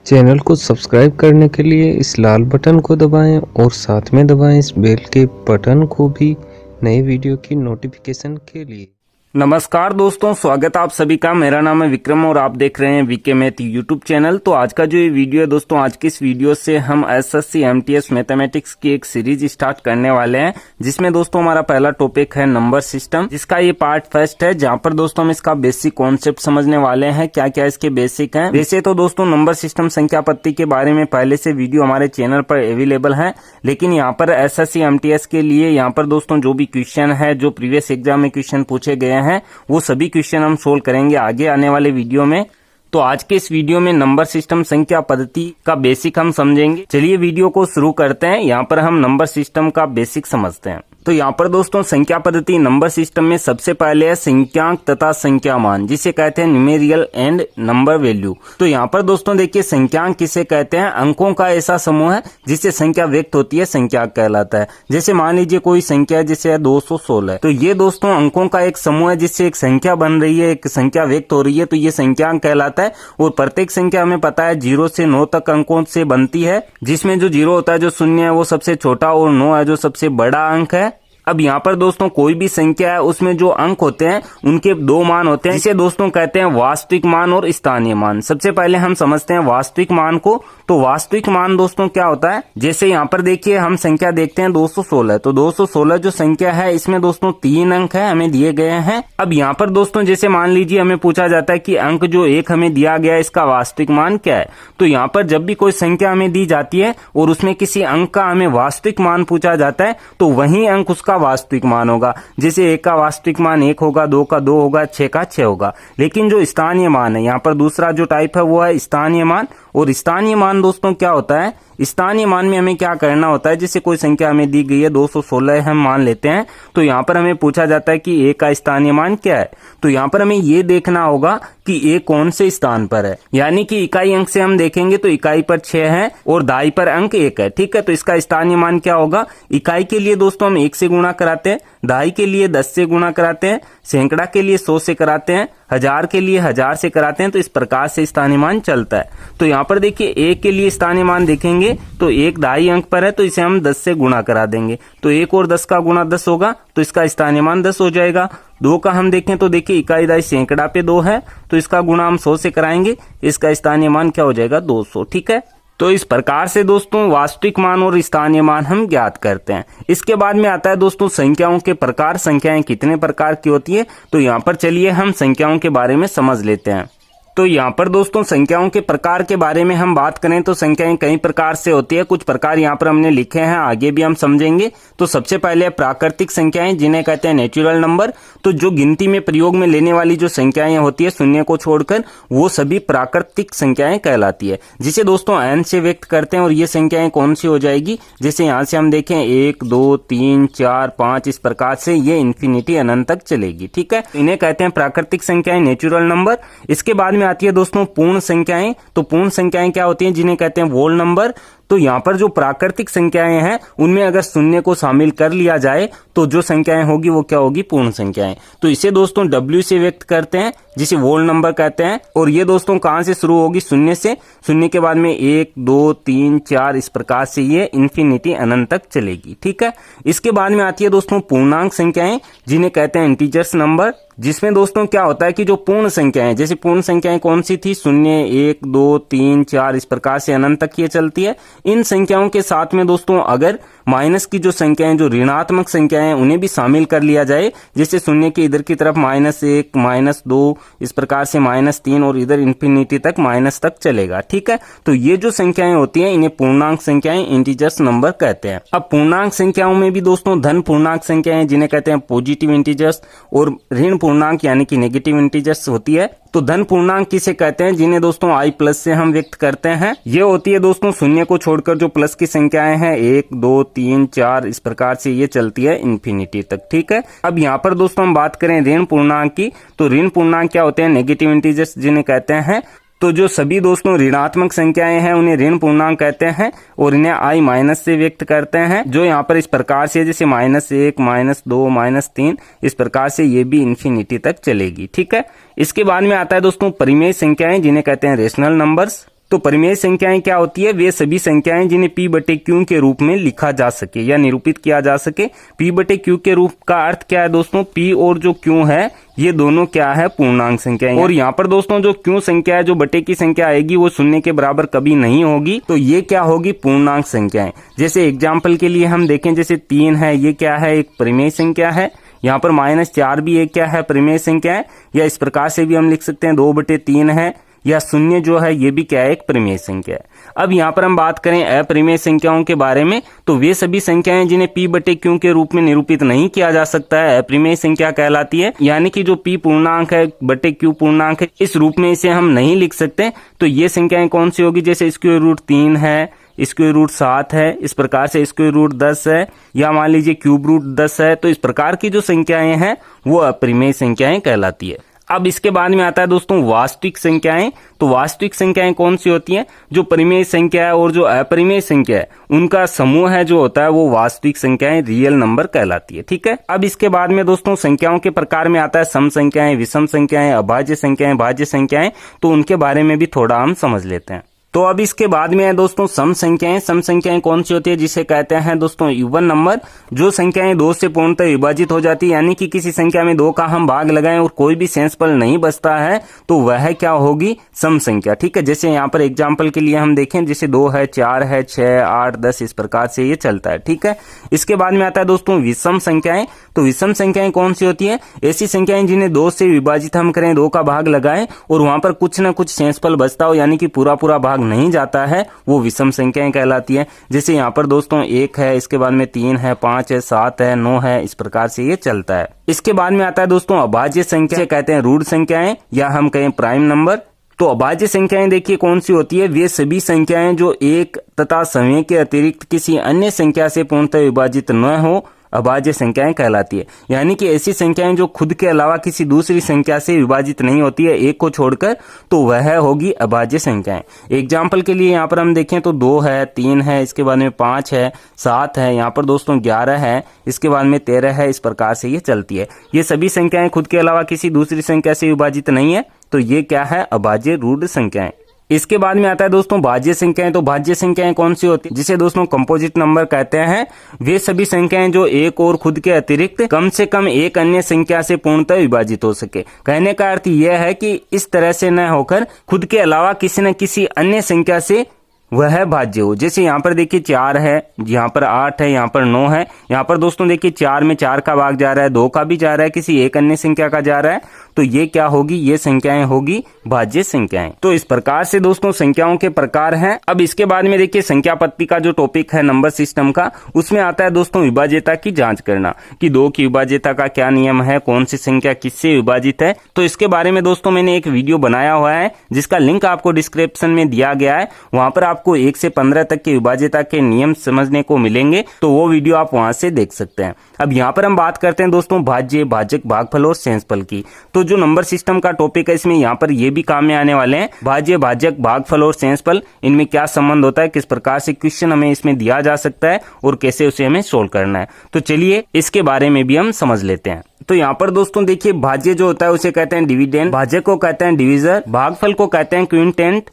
Channel को subscribe करने के लिए इस लाल बटन को दबाएं और साथ में दबाएं इस बेल के बटन को भी नए वीडियो की नोटिफिकेशन के लिए। नमस्कार दोस्तों, स्वागत है आप सभी का। मेरा नाम है विक्रम और आप देख रहे हैं वीके मैथ यूट्यूब चैनल। तो आज का जो ये वीडियो है दोस्तों, आज की इस वीडियो से हम एसएससी एमटीएस मैथमेटिक्स की एक सीरीज स्टार्ट करने वाले हैं, जिसमें दोस्तों हमारा पहला टॉपिक है नंबर सिस्टम, जिसका ये पार्ट फर्स्ट है, जहां पर दोस्तों हम इसका बेसिक कॉन्सेप्ट समझने वाले हैं, क्या क्या इसके बेसिक हैं। वैसे तो दोस्तों नंबर सिस्टम संख्या पद्धति के बारे में पहले से वीडियो हमारे चैनल पर अवेलेबल है, लेकिन यहाँ पर एसएससी एमटीएस के लिए यहाँ पर दोस्तों जो भी क्वेश्चन है, जो प्रीवियस एग्जाम में क्वेश्चन पूछे गए हैं, वो सभी क्वेश्चन हम सोल्व करेंगे आगे आने वाले वीडियो में। तो आज के इस वीडियो में नंबर सिस्टम संख्या पद्धति का बेसिक हम समझेंगे। चलिए वीडियो को शुरू करते हैं। यहाँ पर हम नंबर सिस्टम का बेसिक समझते हैं। तो यहाँ पर दोस्तों संख्या पद्धति नंबर सिस्टम में सबसे पहले है संख्यांक तथा संख्या मान, जिसे कहते हैं न्यूमेरियल एंड नंबर वैल्यू। तो यहाँ पर दोस्तों देखिए, संख्यांक किसे कहते हैं? अंकों का ऐसा समूह है जिससे संख्या व्यक्त होती है, संख्यांक कहलाता है। जैसे मान लीजिए कोई संख्या है, जैसे 216, तो ये दोस्तों अंकों का एक समूह है जिससे एक संख्या बन रही है, एक संख्या व्यक्त हो रही है, तो ये संख्यांक कहलाता है। और प्रत्येक संख्या हमें पता है 0 से 9 तक अंकों से बनती है, जिसमें जो 0 होता है, जो शून्य है, वो सबसे छोटा, और 9 है जो सबसे बड़ा अंक है। अब यहाँ पर दोस्तों कोई भी संख्या है, उसमें जो अंक होते हैं उनके दो मान होते हैं, जिसे दोस्तों कहते हैं वास्तविक मान और स्थानीय मान। सबसे पहले हम समझते हैं वास्तविक मान को। तो वास्तविक मान दोस्तों क्या होता है? जैसे यहाँ पर देखिए हम संख्या देखते हैं 216, तो 216 जो संख्या है, इसमें दोस्तों 3 अंक है हमें दिए गए हैं। अब यहाँ पर दोस्तों जैसे मान लीजिए हमें पूछा जाता है कि अंक जो 1 हमें दिया गया है, इसका वास्तविक मान क्या है? तो यहाँ पर जब भी कोई संख्या हमें दी जाती है और उसमें किसी अंक का हमें वास्तविक मान पूछा जाता है, तो वही अंक उसका वास्तविक मान होगा। जैसे 1 का वास्तविक मान 1 होगा, 2 का 2 होगा, 6 का 6 होगा। लेकिन जो स्थानीय मान है, यहाँ पर दूसरा जो टाइप है वो है स्थानीय मान। और स्थानीय मान दोस्तों क्या होता है? स्थानीय मान में हमें क्या करना होता है? जैसे कोई संख्या हमें दी गई है 216 हम मान लेते हैं, तो यहाँ पर हमें पूछा जाता है कि ए का स्थानीय मान क्या है। तो यहाँ पर हमें ये देखना होगा कि ए कौन से स्थान पर है, यानी कि इकाई अंक से हम देखेंगे तो इकाई पर 6 है और दाई पर अंक 1 है, ठीक है। तो इसका स्थानीय मान क्या होगा? इकाई के लिए दोस्तों हम 1 से गुणा कराते हैं, दाई के लिए 10 से गुणा कराते हैं, सैकड़ा के लिए 100 से कराते हैं, हजार के लिए 1000 से कराते हैं। तो इस प्रकार से स्थानीय मान चलता है। तो यहाँ पर देखिए 1 के लिए स्थानीय मान देखेंगे तो 1 दाई अंक पर है, तो इसे हम 10 से गुणा करा देंगे, तो 1 और 10 का गुणा 10 होगा, तो इसका स्थानीय मान 10 हो जाएगा। 2 का हम देखें तो देखिए इकाई दाई सैकड़ा पे 2 है, तो इसका गुणा हम 100 से कराएंगे, इसका स्थानीय मान क्या हो जाएगा? 200, ठीक है। तो इस प्रकार से दोस्तों वास्तविक मान और स्थानीय मान हम ज्ञात करते हैं। इसके बाद में आता है दोस्तों संख्याओं के प्रकार। संख्याएं कितने प्रकार की होती है? तो यहाँ पर चलिए हम संख्याओं के बारे में समझ लेते हैं। तो यहाँ पर दोस्तों संख्याओं के प्रकार के बारे में हम बात करें तो संख्याएं कई प्रकार से होती है। कुछ प्रकार यहाँ पर हमने लिखे हैं, आगे भी हम समझेंगे। तो सबसे पहले है प्राकृतिक संख्याएं, जिन्हें कहते हैं नेचुरल नंबर। तो जो गिनती में प्रयोग में लेने वाली जो संख्याएं होती है शून्य को छोड़कर, वो सभी प्राकृतिक संख्याएं कहलाती है, जिसे दोस्तों n से व्यक्त करते हैं। और ये संख्याएं कौन सी हो जाएगी? जैसे यहाँ से हम देखें 1 2 3 4 5, इस प्रकार से ये इन्फिनिटी अनंत तक चलेगी, ठीक है। इन्हें कहते हैं प्राकृतिक संख्याएं, नेचुरल नंबर। इसके बाद आती है दोस्तों पूर्ण संख्याएं। तो पूर्ण संख्याएं क्या होती हैं? जिन्हें कहते हैं वोल नंबर। तो यहाँ पर जो प्राकृतिक संख्याएं हैं उनमें अगर शून्य को शामिल कर लिया जाए तो जो संख्याएं होगी वो क्या होगी? पूर्ण संख्याएं। तो इसे दोस्तों W से व्यक्त करते हैं, जिसे वोल नंबर कहते हैं। और ये दोस्तों कहां से शुरू होगी? शून्य से। शून्य के बाद में 1 2 3 4, इस प्रकार से ये इन्फिनिटी अनंत तक चलेगी, ठीक है। इसके बाद में आती है दोस्तों पूर्णांक संख्याएं, जिन्हें कहते हैं इंटीजर्स नंबर, जिसमें दोस्तों क्या होता है कि जो पूर्ण संख्याएं, जैसे पूर्ण संख्याएं कौन सी थी? 0 1 2 3 4, इस प्रकार से अनंत तक ये चलती है। इन संख्याओं के साथ में दोस्तों अगर माइनस की जो संख्याएं, जो ऋणात्मक संख्याएं हैं, उन्हें भी शामिल कर लिया जाए, जैसे शून्य के इधर की तरफ -1 -2, इस प्रकार से -3, और इधर इन्फिनिटी तक माइनस तक चलेगा, ठीक है। तो ये जो संख्याएं होती हैं इन्हें पूर्णांक संख्याएं, इंटीजर्स नंबर कहते हैं। अब पूर्णांक संख्याओं में भी दोस्तों धन पूर्णांक संख्याएं, जिन्हें कहते हैं पॉजिटिव इंटीजर्स, और ऋण पूर्णांक यानी कि नेगेटिव इंटीजर्स होती है। तो धन पूर्णांक किसे कहते हैं? जिन्हें दोस्तों i+ से हम व्यक्त करते हैं। ये होती है दोस्तों शून्य को छोड़कर जो प्लस की संख्याएं हैं, 1 2 3 4, इस प्रकार से ये चलती है इन्फिनिटी तक, ठीक है। अब यहाँ पर दोस्तों हम बात करें ऋण पूर्णांक की, तो ऋण पूर्णांक क्या होते हैं? नेगेटिव इंटीजर्स जिन्हें कहते हैं। तो जो सभी दोस्तों ऋणात्मक संख्याएं हैं उन्हें ऋण पूर्णांक कहते हैं और इन्हें i- से व्यक्त करते हैं, जो यहाँ पर इस प्रकार से, जैसे -1 -2 -3, इस प्रकार से ये भी इन्फिनिटी तक चलेगी, ठीक है। इसके बाद में आता है दोस्तों परिमेय संख्याएं, जिन्हें कहते हैं रेशनल नंबर्स। तो परिमेय संख्याएं क्या होती है, वे सभी संख्याएं जिन्हें p बटे q के रूप में लिखा जा सके या निरूपित किया जा सके। p बटे q के रूप का अर्थ क्या है दोस्तों, p और जो q है ये दोनों क्या है, पूर्णांक संख्याएं। और यहाँ पर दोस्तों जो q संख्या है, जो बटे की संख्या आएगी वो शून्य के बराबर कभी नहीं होगी, तो ये क्या होगी, पूर्णांक संख्याएं। जैसे एग्जाम्पल के लिए हम देखें, जैसे 3 है, ये क्या है, एक परिमेय संख्या है। यहाँ पर -4 भी एक क्या है, परिमेय संख्या है। या इस प्रकार से भी हम लिख सकते हैं 2/3 है, या 0 जो है ये भी क्या है, एक परिमेय संख्या है। अब यहाँ पर हम बात करें अपरिमेय संख्याओं के बारे में, तो वे सभी संख्याएं जिन्हें p बटे q के रूप में निरूपित नहीं किया जा सकता है अपरिमेय संख्या कहलाती है। यानी कि जो p पूर्णांक है बटे q पूर्णांक है, इस रूप में इसे हम नहीं लिख सकते। तो ये संख्याएं कौन सी होगी, जैसे स्क्वायर रूट 3 है, स्क्वायर रूट 7 है, इस प्रकार से स्क्वायर रूट 10 है, या मान लीजिए क्यूब रूट 10 है। तो इस प्रकार की जो संख्याएं हैं वो अपरिमेय संख्याएं कहलाती है। अब इसके बाद में आता है दोस्तों वास्तविक संख्याएं। तो वास्तविक संख्याएं कौन सी होती हैं, जो परिमेय संख्या है और जो अपरिमेय संख्या है उनका समूह है जो होता है वो वास्तविक संख्याएं, रियल नंबर कहलाती है। ठीक है। अब इसके बाद में दोस्तों संख्याओं के प्रकार में आता है सम संख्याएं, विषम संख्याएं, अभाज्य संख्याएं, भाज्य संख्याएं। तो उनके बारे में भी थोड़ा हम समझ लेते हैं। तो अब इसके बाद में है दोस्तों सम संख्याएं। सम संख्याएं कौन सी होती है, जिसे कहते हैं दोस्तों इवन नंबर। जो संख्याएं 2 से पूर्णतः विभाजित हो जाती है, यानी कि किसी संख्या में 2 का हम भाग लगाएं और कोई भी शेषफल नहीं बचता है, तो वह क्या होगी, सम संख्या। ठीक है। जैसे यहाँ पर एग्जाम्पल के लिए हम देखें, जैसे 2 है, 4 है, 6, 8, 10, इस प्रकार से ये चलता है। ठीक है। इसके बाद में आता है दोस्तों विषम संख्याएं। तो विषम संख्याएं कौन सी होती है, ऐसी संख्याएं जिन्हें 2 से विभाजित हम करें, 2 का भाग लगाएं और वहां पर कुछ न कुछ शेषफल बचता हो, यानी कि पूरा भाग नहीं जाता है, वो विषम संख्याएं कहलाती है। जैसे यहाँ पर दोस्तों 1 है, इसके बाद में 3 है, 5 है, 7 है, 9 है, इस प्रकार से ये चलता है। इसके बाद में आता है दोस्तों अभाज्य संख्या, कहते हैं रूढ़ संख्याएं या हम कहें प्राइम नंबर। तो अभाज्य संख्याएं देखिए कौन सी होती है, वे सभी संख्याएं जो एक तथा समय के अतिरिक्त किसी अन्य संख्या से पूर्णतः विभाजित न हो, अभाज्य संख्याएं कहलाती है। यानी कि ऐसी संख्याएं जो खुद के अलावा किसी दूसरी संख्या से विभाजित नहीं होती है, एक को छोड़कर, तो वह होगी अभाज्य संख्याएं। एग्जाम्पल के लिए यहाँ पर हम देखें तो 2 है, 3 है, इसके बाद में 5 है, 7 है, यहाँ पर दोस्तों 11 है, इसके बाद में 13 है, इस प्रकार से ये चलती है। ये सभी संख्याएं खुद के अलावा किसी दूसरी संख्या से विभाजित नहीं है, तो ये क्या है, अभाज्य रूढ़ संख्याएं। इसके बाद में आता है दोस्तों भाज्य संख्याएं। तो भाज्य संख्याएं कौन सी होती है, जिसे दोस्तों कंपोजिट नंबर कहते हैं। वे सभी संख्याएं जो एक और खुद के अतिरिक्त कम से कम एक अन्य संख्या से पूर्णतः विभाजित हो सके। कहने का अर्थ यह है कि इस तरह से न होकर खुद के अलावा किसी न किसी अन्य संख्या से वह भाज्य हो। जैसे यहाँ पर देखिए 4 है, यहाँ पर 8 है, यहाँ पर 9 है। यहाँ पर दोस्तों देखिए 4 में 4 का भाग जा रहा है, 2 का भी जा रहा है, किसी एक अन्य संख्या का जा रहा है, तो ये क्या होगी, ये संख्याएं होगी भाज्य संख्याएं। तो इस प्रकार से दोस्तों संख्याओं के प्रकार हैं। अब इसके बाद में देखिए संख्या पत्ती का जो टॉपिक है नंबर सिस्टम का, उसमें आता है दोस्तों विभाज्यता की जांच करना, कि 2 की विभाज्यता का क्या नियम है, कौन सी संख्या किससे विभाजित है। तो इसके बारे में दोस्तों मैंने एक वीडियो बनाया हुआ है, जिसका लिंक आपको डिस्क्रिप्शन में दिया गया है। वहां पर आपको 1 से 15 तक के विभाज्यता के नियम समझने को मिलेंगे, तो वो वीडियो आप वहां से देख सकते हैं। अब यहाँ पर हम बात करते हैं दोस्तों भाज्य, भाजक, भागफल और शेषफल की। तो जो नंबर सिस्टम का टॉपिक है, इसमें यहाँ पर ये भी काम में आने वाले हैं। भाज्य, भाजक, भागफल और शेषफल, इनमें क्या संबंध होता है, किस प्रकार से क्वेश्चन हमें इसमें दिया जा सकता है और कैसे उसे हमें सोल्व करना है। तो चलिए इसके बारे में भी हम समझ लेते हैं। तो यहाँ पर दोस्तों देखिए भाज्य जो होता है उसे कहते हैं डिविडेंड, भाजक को कहते हैं डिविजर, भागफल को कहते हैं क्विंटेंट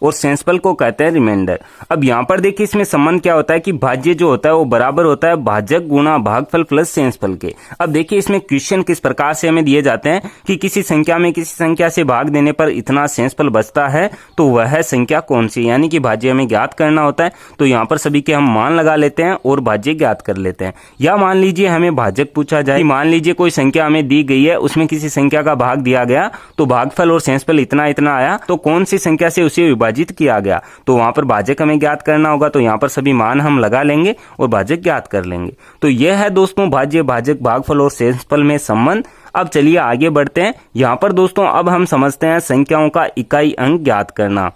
और शेषफल को कहते हैं रिमाइंडर। अब यहाँ पर देखिए इसमें संबंध क्या होता है कि भाज्य जो होता है वो बराबर होता है भाजक गुणा भागफल प्लस शेषफल के। अब देखिए इसमें क्वेश्चन किस प्रकार से हमें दिए जाते हैं कि किसी संख्या में किसी संख्या से भाग देने पर इतना शेषफल बचता है, तो वह संख्या कौन सी, यानी कि भाज्य हमें ज्ञात करना होता है। तो यहाँ पर सभी के हम मान लगा लेते हैं और भाज्य ज्ञात कर लेते हैं। या मान लीजिए हमें भाजक पूछा जाए, मान लीजिए कोई संख्या हमें दी गई है, उसमें किसी संख्या का भाग दिया गया, तो भागफल और शेषफल इतना इतना आया, तो कौन सी संख्या से उसे विभाजित किया गया, तो वहां पर भाजक हमें ज्ञात करना होगा। तो यहाँ पर सभी मान हम लगा लेंगे और भाजक ज्ञात कर लेंगे। तो यह है दोस्तों भाज्य, भाजक, भागफल और शेषफल में संबंध। अब चलिए आगे बढ़ते हैं। यहाँ पर दोस्तों अब हम समझते हैं संख्याओं का इकाई अंक ज्ञात करना।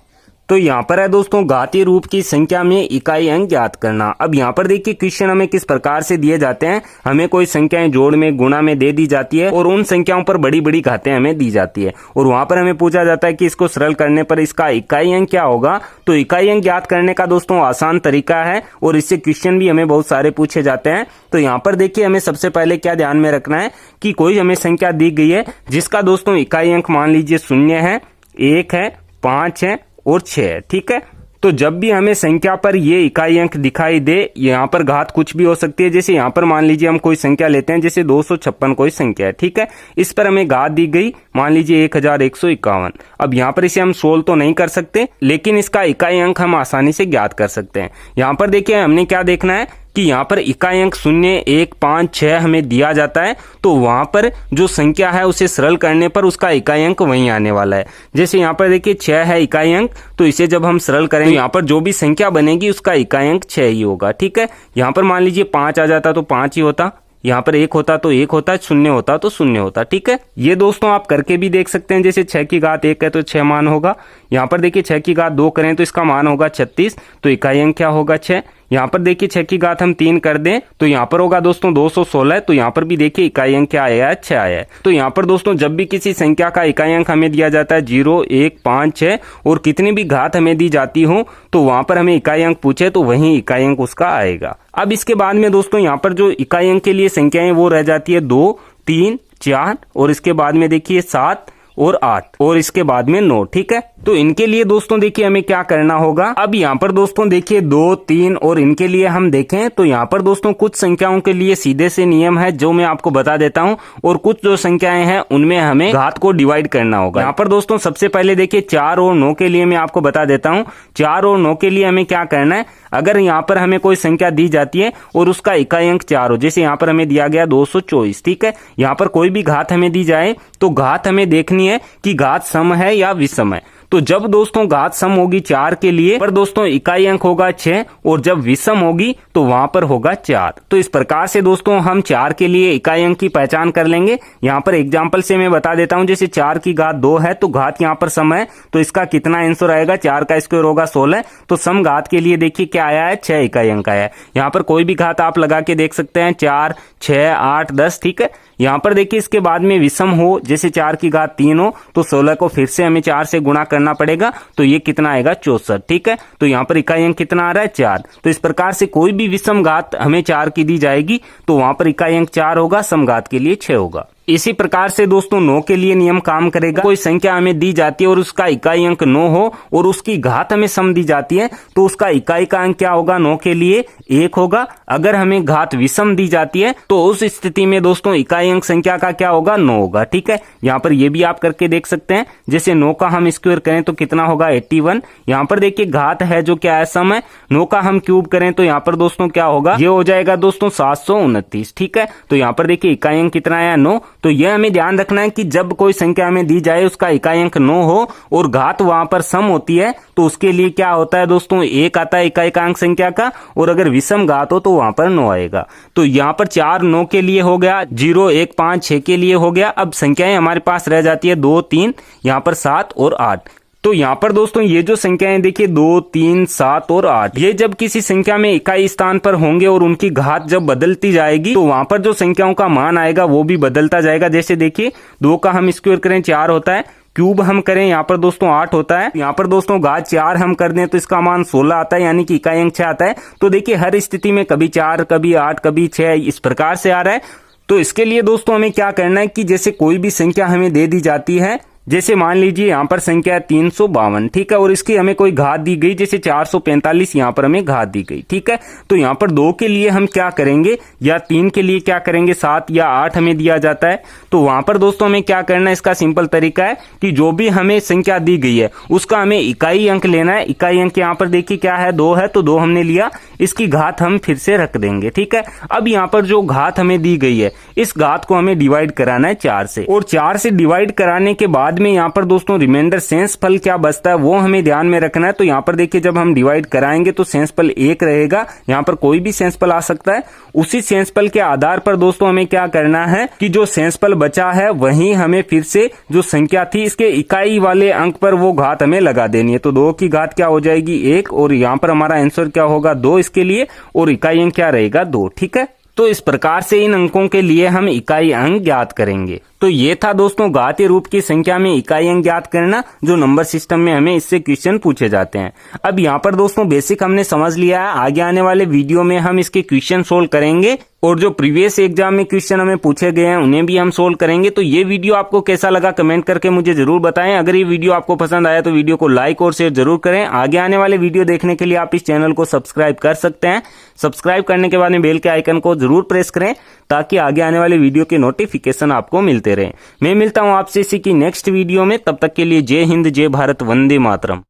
तो यहाँ पर है दोस्तों घातीय रूप की संख्या में इकाई अंक ज्ञात करना। अब यहाँ पर देखिए क्वेश्चन हमें किस प्रकार से दिए जाते हैं। हमें कोई संख्याएं जोड़ में, गुणा में दे दी जाती है और उन संख्याओं पर बड़ी बड़ी घातें हमें दी जाती है और वहां पर हमें पूछा जाता है कि इसको सरल करने पर इसका इकाई अंक क्या होगा। तो इकाई अंक ज्ञात करने का दोस्तों आसान तरीका है और इससे क्वेश्चन भी हमें बहुत सारे पूछे जाते हैं। तो यहाँ पर देखिए हमें सबसे पहले क्या ध्यान में रखना है कि कोई हमें संख्या दी गई है जिसका दोस्तों इकाई अंक मान लीजिए 0 है, 1 है, 5 है और 6 है। ठीक है, तो जब भी हमें संख्या पर ये इकाई अंक दिखाई दे, यहाँ पर घात कुछ भी हो सकती है। जैसे यहाँ पर मान लीजिए हम कोई संख्या लेते हैं, जैसे 256 कोई संख्या है। ठीक है, इस पर हमें घात दी गई मान लीजिए 1151। अब यहाँ पर इसे हम सोल्व तो नहीं कर सकते, लेकिन इसका इकाई अंक हम आसानी से ज्ञात कर सकते हैं। यहाँ पर देखिए हमने क्या देखना है कि यहाँ पर इकाई अंक 0, 1, 5, 6 हमें दिया जाता है, तो वहां पर जो संख्या है उसे सरल करने पर उसका इकाई अंक वहीं आने वाला है। जैसे यहाँ पर देखिए 6 है इकाई अंक, तो इसे जब हम सरल करेंगे यहाँ पर जो भी संख्या बनेगी उसका इकाई अंक 6 ही होगा। ठीक है, यहाँ पर मान लीजिए 5 आ जाता तो 5 ही होता, यहाँ पर 1 होता तो 1 होता, 0 होता तो 0 होता। ठीक है, ये दोस्तों आप करके भी देख सकते हैं। जैसे 6 की घात 1 है तो 6 मान होगा। यहाँ पर देखिए 6 की घात 2 करें तो इसका मान होगा 36, तो इकाई अंक क्या होगा 6। यहाँ पर देखिए 6 की घात हम 3 कर दें तो यहाँ पर होगा दोस्तों 216, तो यहाँ पर भी देखिए इकाई अंक क्या आया है 6 आया है। तो यहाँ पर दोस्तों जब भी किसी संख्या का इकाई अंक हमें दिया जाता है 0, 1, 5, 6 और कितनी भी घात हमें दी जाती हो, तो वहां पर हमें इकाई अंक पूछे तो वही इकाई अंक उसका आएगा। अब इसके बाद में दोस्तों यहाँ पर जो इकाई अंक के लिए संख्याएं वो रह जाती है 2, 3, 4 और इसके बाद में देखिए 7 और 8 और इसके बाद में 9। ठीक है, तो इनके लिए दोस्तों देखिए हमें क्या करना होगा। अब यहाँ पर दोस्तों देखिए 2, 3 और इनके लिए हम देखें तो यहाँ पर दोस्तों कुछ संख्याओं के लिए सीधे से नियम है जो मैं आपको बता देता हूँ, और कुछ जो संख्याएं हैं उनमें हमें घात को डिवाइड करना होगा। यहाँ पर दोस्तों सबसे पहले देखिए 4 और 9 के लिए मैं आपको बता देता हूँ। 4 और 9 के लिए हमें क्या करना है, अगर यहाँ पर हमें कोई संख्या दी जाती है और उसका इकाई अंक 4 हो, जैसे यहाँ पर हमें दिया गया 224। ठीक है, यहाँ पर कोई भी घात हमें दी जाए तो घात हमें देखनी है कि घात सम है या विषम है। तो जब दोस्तों घात सम होगी 4 के लिए पर दोस्तों इकाई अंक होगा 6, और जब विषम होगी तो वहां पर होगा 4। तो इस प्रकार से दोस्तों हम 4 के लिए इकाई अंक की पहचान कर लेंगे। यहाँ पर एग्जांपल से मैं बता देता हूं, जैसे 4 की घात 2 है तो घात यहाँ पर सम है, तो इसका कितना आंसर आएगा, 4 का स्क्वायर होगा 16, तो सम घात के लिए देखिए क्या आया है 6 इकाई अंक आया है। यहाँ पर कोई भी घात आप लगा के देख सकते हैं, 4, 6, 8, 10। ठीक है, यहाँ पर देखिए इसके बाद में विषम हो, जैसे 4 की घात 3 हो तो 16 को फिर से हमें 4 से गुणा करना पड़ेगा, तो ये कितना आएगा 64। ठीक है, तो यहाँ पर इकाई अंक कितना आ रहा है 4। तो इस प्रकार से कोई भी विषम घात हमें 4 की दी जाएगी तो वहां पर इकाई अंक 4 होगा, सम घात के लिए 6 होगा। इसी प्रकार से दोस्तों 9 के लिए नियम काम करेगा। कोई संख्या हमें दी जाती है और उसका इकाई अंक 9 हो और उसकी घात हमें सम दी जाती है तो उसका इकाई का अंक क्या होगा 9 के लिए 1 होगा। अगर हमें घात विषम दी जाती है तो उस स्थिति में दोस्तों इकाई अंक संख्या का क्या होगा 9 होगा। ठीक है, यहाँ पर ये भी आप करके देख सकते हैं। जैसे 9 का हम स्क्वायर करें तो कितना होगा 81। यहाँ पर देखिए घात है जो क्या है सम है, 9 का हम क्यूब करें तो यहाँ पर दोस्तों क्या होगा, ये हो जाएगा दोस्तों 729। ठीक है, तो यहाँ पर देखिए इकाई अंक कितना आया 9। तो यह हमें ध्यान रखना है कि जब कोई संख्या हमें दी जाए उसका इकाई अंक 9 हो और घात वहां पर सम होती है तो उसके लिए क्या होता है दोस्तों 1 आता है इकाई का अंक संख्या का, और अगर विषम घात हो तो वहां पर 9 आएगा। तो यहाँ पर 4, 9 के लिए हो गया, 0, 1, 5, 6 के लिए हो गया। अब संख्याएं हमारे पास रह जाती है 2, 3, यहाँ पर 7 और 8। तो यहाँ पर दोस्तों ये जो संख्याएं देखिए 2, 3, 7 और 8, ये जब किसी संख्या में इकाई स्थान पर होंगे और उनकी घात जब बदलती जाएगी तो वहां पर जो संख्याओं का मान आएगा वो भी बदलता जाएगा। जैसे देखिए 2 का हम स्क्वायर करें 4 होता है, क्यूब हम करें यहाँ पर दोस्तों 8 होता है, यहाँ पर दोस्तों घात 4 हम कर दें तो इसका मान 16 आता है, यानी कि इकाई अंक 6 आता है। तो देखिए हर स्थिति में कभी 4, कभी 8, कभी 6 इस प्रकार से आ रहा है। तो इसके लिए दोस्तों हमें क्या करना है कि जैसे कोई भी संख्या हमें दे दी जाती है, जैसे मान लीजिए यहाँ पर संख्या है 352। ठीक है, और इसकी हमें कोई घात दी गई, जैसे 445 यहाँ पर हमें घात दी गई। ठीक है, तो यहाँ पर 2 के लिए हम क्या करेंगे या 3 के लिए क्या करेंगे, 7 या 8 हमें दिया जाता है। तो वहां पर दोस्तों हमें क्या करना है, इसका सिंपल तरीका है कि जो भी हमें संख्या दी गई है उसका हमें इकाई अंक लेना है। इकाई अंक यहाँ पर देखिए क्या है 2 है, तो 2 हमने लिया, इसकी घात हम फिर से रख देंगे। ठीक है, अब यहाँ पर जो घात हमें दी गई है इस घात को हमें डिवाइड कराना है 4 से, और 4 से डिवाइड कराने के बाद में यहाँ पर दोस्तों रिमाइंडर शेषफल क्या बचता है वो हमें ध्यान में रखना है। तो यहाँ पर देखिए जब हम डिवाइड कराएंगे तो शेषफल 1 रहेगा, यहाँ पर कोई भी शेषफल आ सकता है। उसी शेषफल के आधार पर दोस्तों हमें क्या करना है कि जो शेषफल बचा है वहीं हमें फिर से जो संख्या थी इसके इकाई वाले अंक पर वो घात हमें लगा देनी है। तो 2 की घात क्या हो जाएगी 1, और यहाँ पर हमारा आंसर क्या होगा 2 इसके लिए, और इकाई अंक क्या रहेगा 2। ठीक है, तो इस प्रकार से इन अंकों के लिए हम इकाई अंक ज्ञात करेंगे। तो ये था दोस्तों घातीय रूप की संख्या में इकाई अंक ज्ञात करना, जो नंबर सिस्टम में हमें इससे क्वेश्चन पूछे जाते हैं। अब यहाँ पर दोस्तों बेसिक हमने समझ लिया है, आगे आने वाले वीडियो में हम इसके क्वेश्चन सोल्व करेंगे। और जो प्रीवियस एग्जाम में क्वेश्चन हमें पूछे गए हैं उन्हें भी हम सोल्व करेंगे। तो ये वीडियो आपको कैसा लगा कमेंट करके मुझे जरूर बताएं। अगर ये वीडियो आपको पसंद आया तो वीडियो को लाइक और शेयर जरूर करें। आगे आने वाले वीडियो देखने के लिए आप इस चैनल को सब्सक्राइब कर सकते हैं। सब्सक्राइब करने के बाद में बेल के आइकन को जरूर प्रेस करें ताकि आगे आने वाले वीडियो के नोटिफिकेशन आपको मिलते रहे। मैं मिलता हूं आपसे इसी की नेक्स्ट वीडियो में, तब तक के लिए जय हिंद, जय भारत, वंदे मातरम।